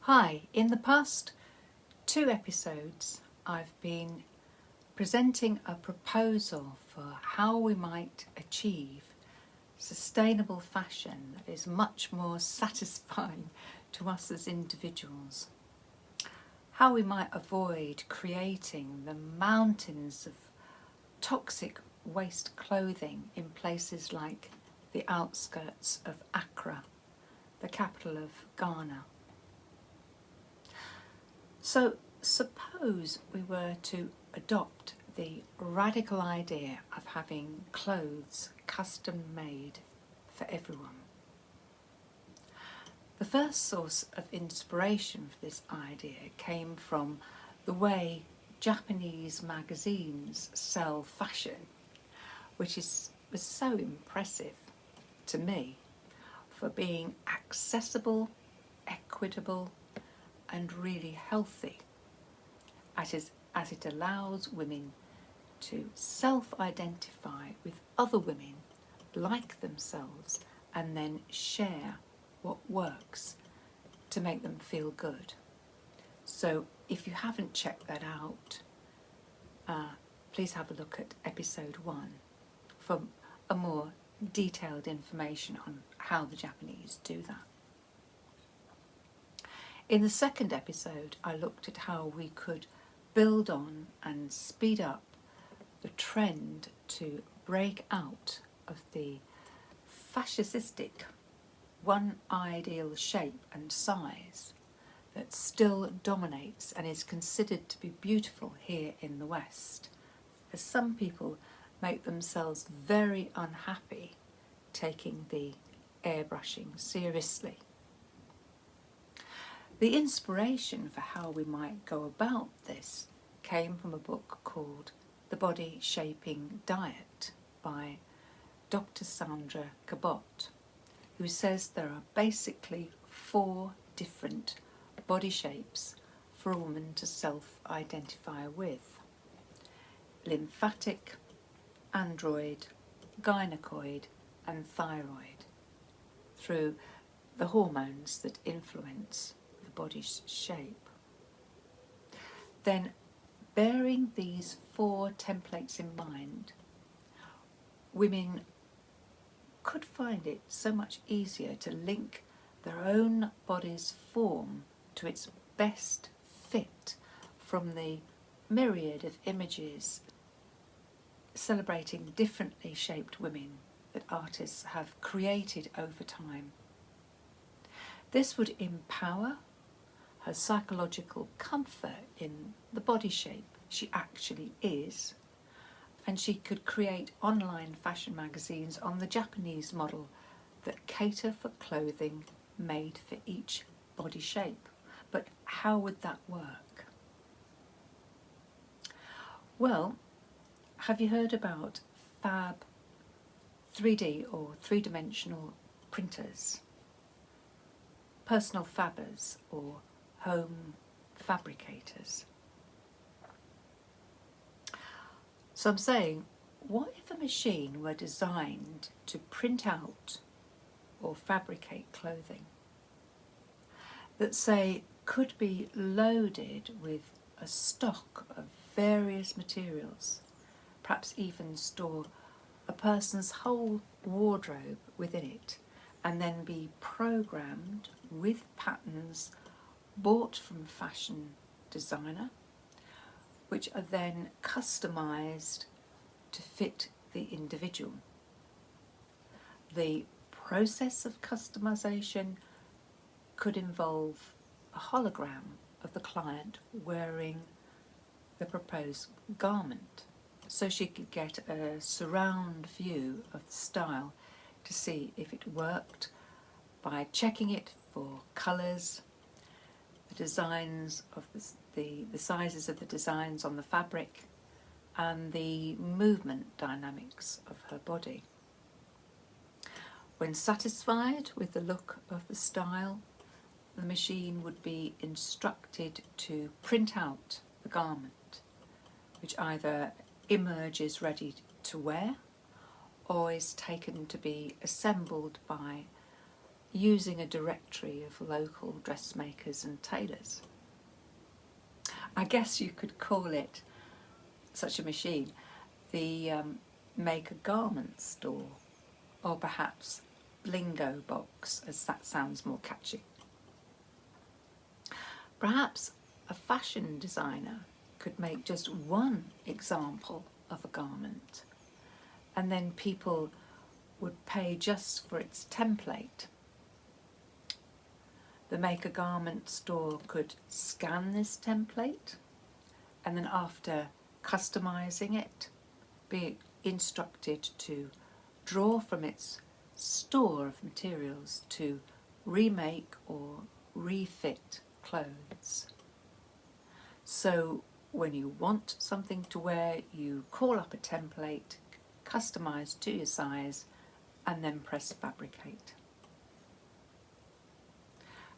Hi, in the past 2 episodes I've been presenting a proposal for how we might achieve sustainable fashion that is much more satisfying to us as individuals. How we might avoid creating the mountains of toxic waste clothing in places like the outskirts of Accra, the capital of Ghana. So suppose we were to adopt the radical idea of having clothes custom made for everyone. The first source of inspiration for this idea came from the way Japanese magazines sell fashion, which was so impressive to me for being accessible, equitable, and really healthy, as it allows women to self-identify with other women like themselves and then share what works to make them feel good. So if you haven't checked that out, please have a look at episode 1 for a more detailed information on how the Japanese do that. In the second episode, I looked at how we could build on and speed up the trend to break out of the fascistic one ideal shape and size that still dominates and is considered to be beautiful here in the West, as some people make themselves very unhappy taking the airbrushing seriously. The inspiration for how we might go about this came from a book called The Body Shaping Diet by Dr. Sandra Cabot, who says there are basically 4 different body shapes for a woman to self-identify with: lymphatic, android, gynecoid and thyroid, through the hormones that influence body's shape. Then, bearing these 4 templates in mind, women could find it so much easier to link their own body's form to its best fit from the myriad of images celebrating differently shaped women that artists have created over time. This would empower her psychological comfort in the body shape she actually is, and she could create online fashion magazines on the Japanese model that cater for clothing made for each body shape. But how would that work? Well, have you heard about fab 3D or 3-dimensional printers, personal fabbers or home fabricators? So I'm saying, what if a machine were designed to print out or fabricate clothing that, say, could be loaded with a stock of various materials, perhaps even store a person's whole wardrobe within it, and then be programmed with patterns bought from a fashion designer, which are then customised to fit the individual. The process of customisation could involve a hologram of the client wearing the proposed garment, so she could get a surround view of the style to see if it worked by checking it for colours, the designs of the sizes of the designs on the fabric, and the movement dynamics of her body. When satisfied with the look of the style, the machine would be instructed to print out the garment, which either emerges ready to wear or is taken to be assembled by using a directory of local dressmakers and tailors. I guess you could call it, such a machine, the Make a Garment store, or perhaps Blingo box, as that sounds more catchy. Perhaps a fashion designer could make just one example of a garment, and then people would pay just for its template. The Make a Garment store could scan this template, and then after customising it, be instructed to draw from its store of materials to remake or refit clothes. So when you want something to wear, you call up a template, customised to your size, and then press fabricate.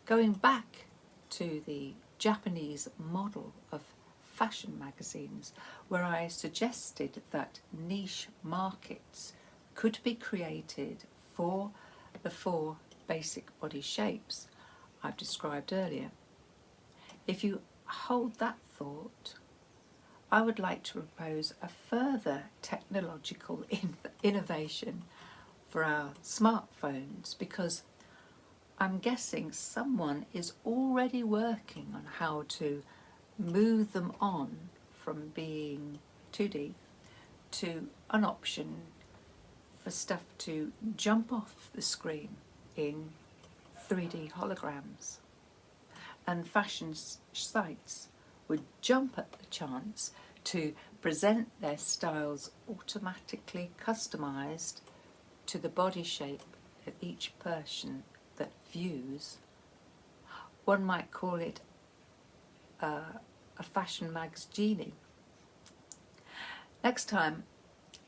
Going back to the Japanese model of fashion magazines, where I suggested that niche markets could be created for the 4 basic body shapes I've described earlier. If you hold that thought, I would like to propose a further technological innovation for our smartphones, because I'm guessing someone is already working on how to move them on from being 2D to an option for stuff to jump off the screen in 3D holograms. And fashion sites would jump at the chance to present their styles automatically customised to the body shape of each person that views. One might call it a fashion mag's genie. Next time,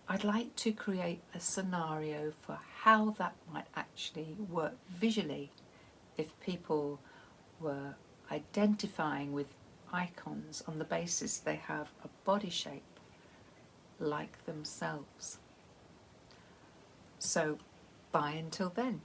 I'd like to create a scenario for how that might actually work visually if people were identifying with icons on the basis they have a body shape like themselves. So, bye until then.